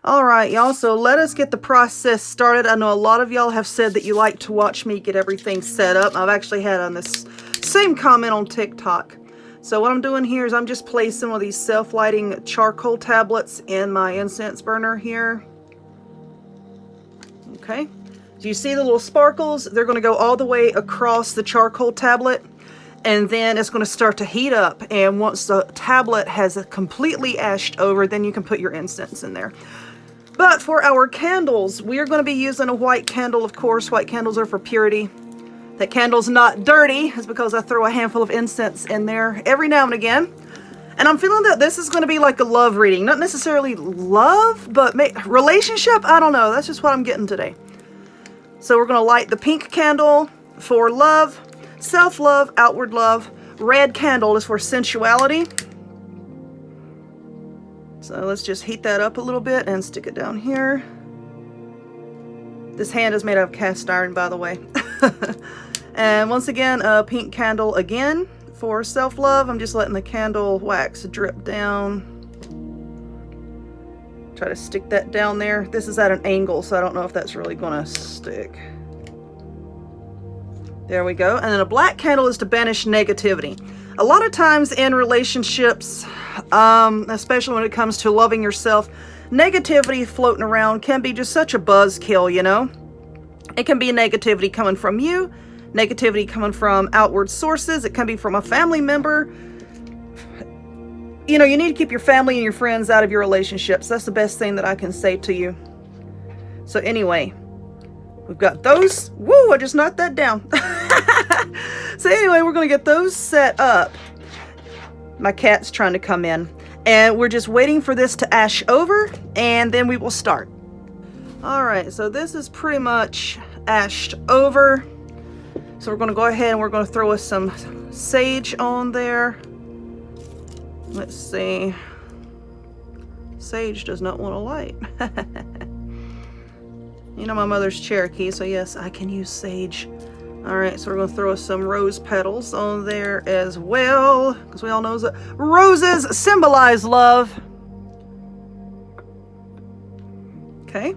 All right, y'all, so let us get the process started. I know a lot of y'all have said that you like to watch me get everything set up. I've actually had on this same comment on TikTok. So what I'm doing here is I'm just placing one of these self-lighting charcoal tablets in my incense burner here. Okay. Do you see the little sparkles? They're going to go all the way across the charcoal tablet, and then it's going to start to heat up. And once the tablet has completely ashed over, then you can put your incense in there. But for our candles, we are going to be using a white candle, of course. White candles are for purity. That candle's not dirty. It's because I throw a handful of incense in there every now and again. And I'm feeling that this is going to be like a love reading. Not necessarily love, but relationship. I don't know. That's just what I'm getting today. So we're going to light the pink candle for love, self-love, outward love. Red candle is for sensuality. So let's just heat that up a little bit and stick it down here. This hand is made out of cast iron, by the way. And once again, a pink candle again for self-love. I'm just letting the candle wax drip down. Try to stick that down there. This is at an angle, so I don't know if that's really gonna stick. There we go. And then a black candle is to banish negativity. A lot of times in relationships, especially when it comes to loving yourself, negativity floating around can be just such a buzzkill, you know? It can be negativity coming from you, negativity coming from outward sources. It can be from a family member. You know, you need to keep your family and your friends out of your relationships. That's the best thing that I can say to you. So anyway, we've got those. Woo, I just knocked that down. So anyway, we're going to get those set up. My cat's trying to come in. And we're just waiting for this to ash over, and then we will start. All right, so this is pretty much ashed over. So we're going to go ahead and we're going to throw us some sage on there. Let's see. Sage does not want to light. You know my mother's Cherokee, so yes, I can use sage. All right, so we're going to throw some rose petals on there as well, because we all know that roses symbolize love. Okay,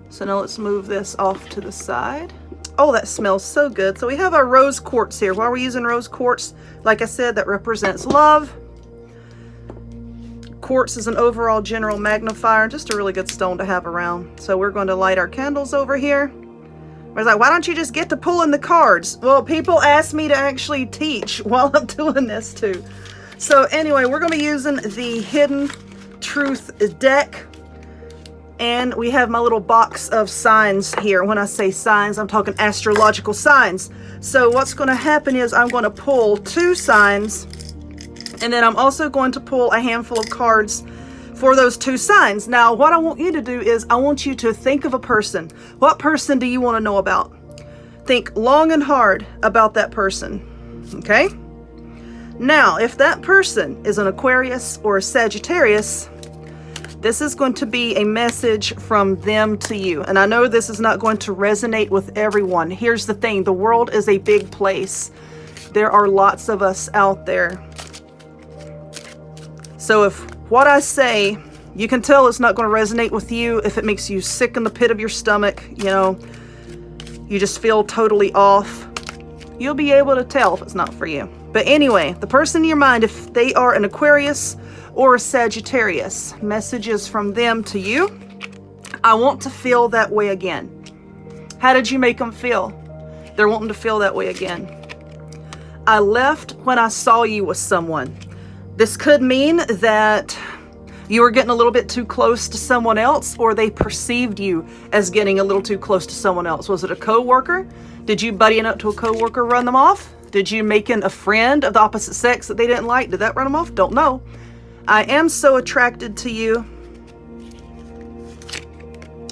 so now let's move this off to the side. Oh, that smells so good. So we have our rose quartz here. Why are we using rose quartz? Like I said, that represents love. Quartz is an overall general magnifier, just a really good stone to have around. So we're going to light our candles over here. I was like, why don't you just get to pulling the cards? Well, people ask me to actually teach while I'm doing this too. So anyway, we're going to be using the Hidden Truth deck. And we have my little box of signs here. When I say signs, I'm talking astrological signs. So what's going to happen is I'm going to pull 2 signs. And then I'm also going to pull a handful of cards for those 2 signs. Now, what I want you to do is I want you to think of a person. What person do you want to know about? Think long and hard about that person. Okay? Now, if that person is an Aquarius or a Sagittarius, this is going to be a message from them to you. And I know this is not going to resonate with everyone. Here's the thing. The world is a big place. There are lots of us out there. So if what I say, you can tell it's not going to resonate with you, if it makes you sick in the pit of your stomach, you know, you just feel totally off, you'll be able to tell if it's not for you. But anyway, the person in your mind, if they are an Aquarius or a Sagittarius, messages from them to you. I want to feel that way again. How did you make them feel? They're wanting to feel that way again. I left when I saw you with someone. This could mean that you were getting a little bit too close to someone else, or they perceived you as getting a little too close to someone else. Was it a coworker? Did you buddying up to a coworker run them off? Did you making a friend of the opposite sex that they didn't like? Did that run them off? Don't know. I am so attracted to you.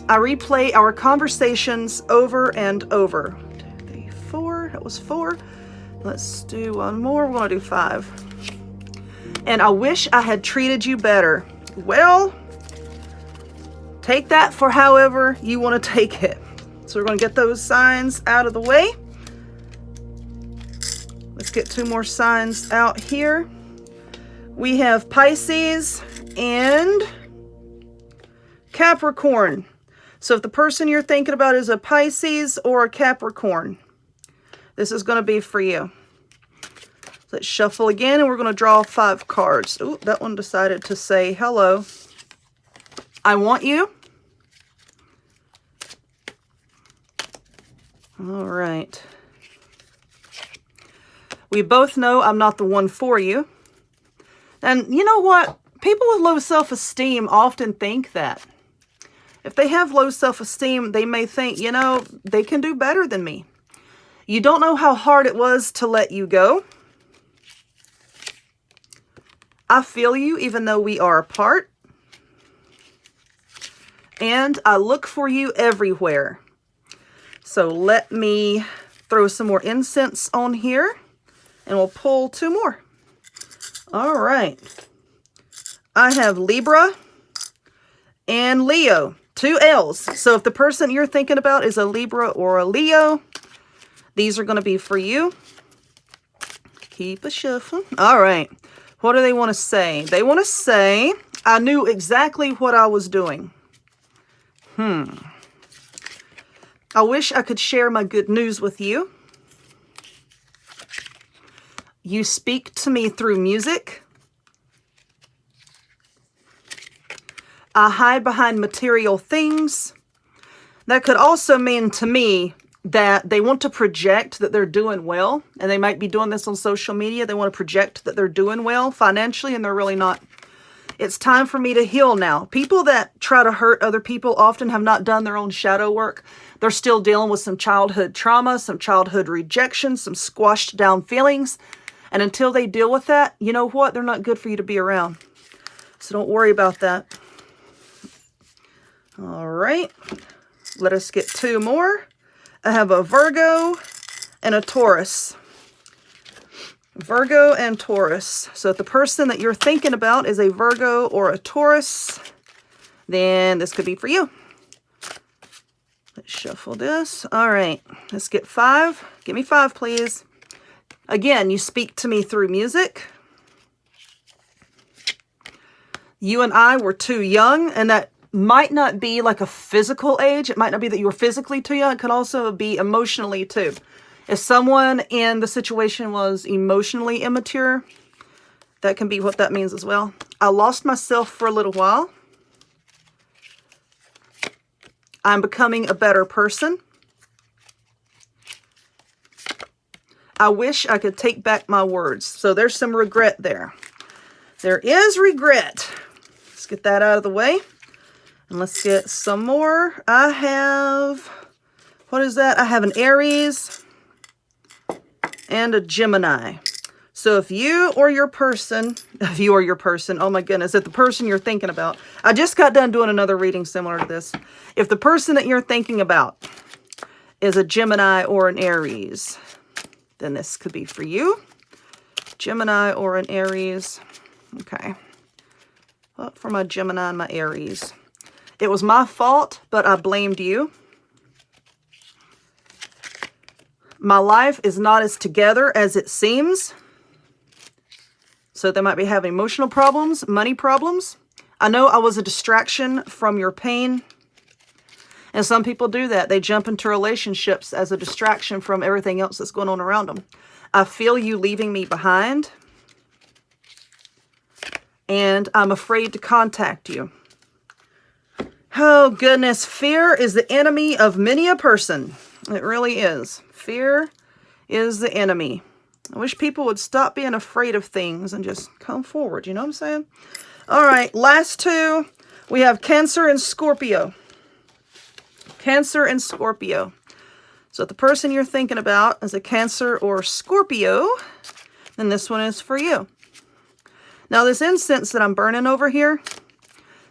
I replay our conversations over and over. 2, 3, 4. That was 4. Let's do one more. We're going to do 5. And I wish I had treated you better. Well, take that for however you want to take it. So we're going to get those signs out of the way. Let's get 2 more signs out here. We have Pisces and Capricorn. So if the person you're thinking about is a Pisces or a Capricorn, this is going to be for you. Let's shuffle again, and we're going to draw 5 cards. Ooh, that one decided to say hello. I want you. All right. We both know I'm not the one for you. And you know what? People with low self-esteem often think that. If they have low self-esteem, they may think, you know, they can do better than me. You don't know how hard it was to let you go. I feel you even though we are apart. And I look for you everywhere. So let me throw some more incense on here, and we'll pull 2 more. All right. I have Libra and Leo, 2 L's. So if the person you're thinking about is a Libra or a Leo, these are going to be for you. Keep a shuffling. All right. What do they want to say? They want to say, I knew exactly what I was doing. I wish I could share my good news with you. You speak to me through music. I hide behind material things. That could also mean to me that they want to project that they're doing well, and they might be doing this on social media. They want to project that they're doing well financially, and they're really not. It's time for me to heal now. People that try to hurt other people often have not done their own shadow work. They're still dealing with some childhood trauma, some childhood rejection, some squashed down feelings. And until they deal with that, you know what? They're not good for you to be around. So don't worry about that. All right. Let us get 2 more. I have a Virgo and a Taurus. Virgo and Taurus. So if the person that you're thinking about is a Virgo or a Taurus, then this could be for you. Let's shuffle this. All right. Let's get 5. Give me 5, please. Again, you speak to me through music. You and I were too young, and that might not be like a physical age. It might not be that you were physically too young. It could also be emotionally too. If someone in the situation was emotionally immature, that can be what that means as well. I lost myself for a little while. I'm becoming a better person. I wish I could take back my words. So there's some regret there. There is regret. Let's get that out of the way. And let's get some more. I have, what is that? I have an Aries and a Gemini. So if you or your person, oh my goodness, if the person you're thinking about, I just got done doing another reading similar to this. If the person that you're thinking about is a Gemini or an Aries, then this could be for you. Gemini or an Aries. Okay. Well, for my Gemini and my Aries. It was my fault, but I blamed you. My life is not as together as it seems. So they might be having emotional problems, money problems. I know I was a distraction from your pain. And some people do that. They jump into relationships as a distraction from everything else that's going on around them. I feel you leaving me behind. And I'm afraid to contact you. Oh, goodness. Fear is the enemy of many a person. It really is. Fear is the enemy. I wish people would stop being afraid of things and just come forward. You know what I'm saying? All right. Last 2. We have Cancer and Scorpio. Cancer and Scorpio. So if the person you're thinking about is a Cancer or Scorpio, then this one is for you. Now, this incense that I'm burning over here,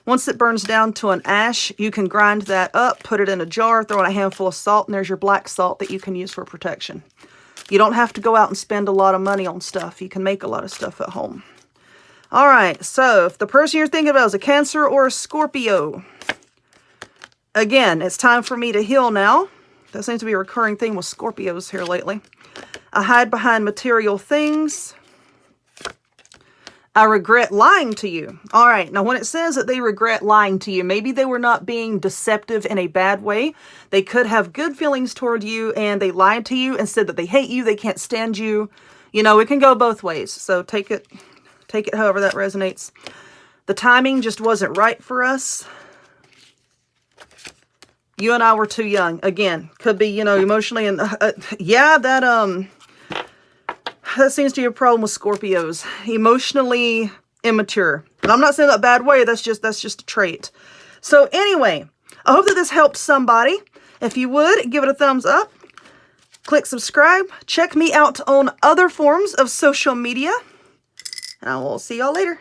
once it burns down to an ash, you can grind that up, put it in a jar, throw in a handful of salt, and there's your black salt that you can use for protection. You don't have to go out and spend a lot of money on stuff. You can make a lot of stuff at home. All right, so if the person you're thinking about is a Cancer or a Scorpio, again, it's time for me to heal now. That seems to be a recurring thing with Scorpios here lately. I hide behind material things. I regret lying to you. All right, now when it says that they regret lying to you, maybe they were not being deceptive in a bad way. They could have good feelings toward you and they lied to you and said that they hate you, they can't stand you. You know, it can go both ways. So take it however that resonates. The timing just wasn't right for us. You and I were too young. Again, could be, you know, emotionally and yeah, that seems to be a problem with Scorpios. Emotionally immature. And I'm not saying that in a bad way. That's just a trait. So anyway, I hope that this helped somebody. If you would, give it a thumbs up. Click subscribe. Check me out on other forms of social media. And I will see y'all later.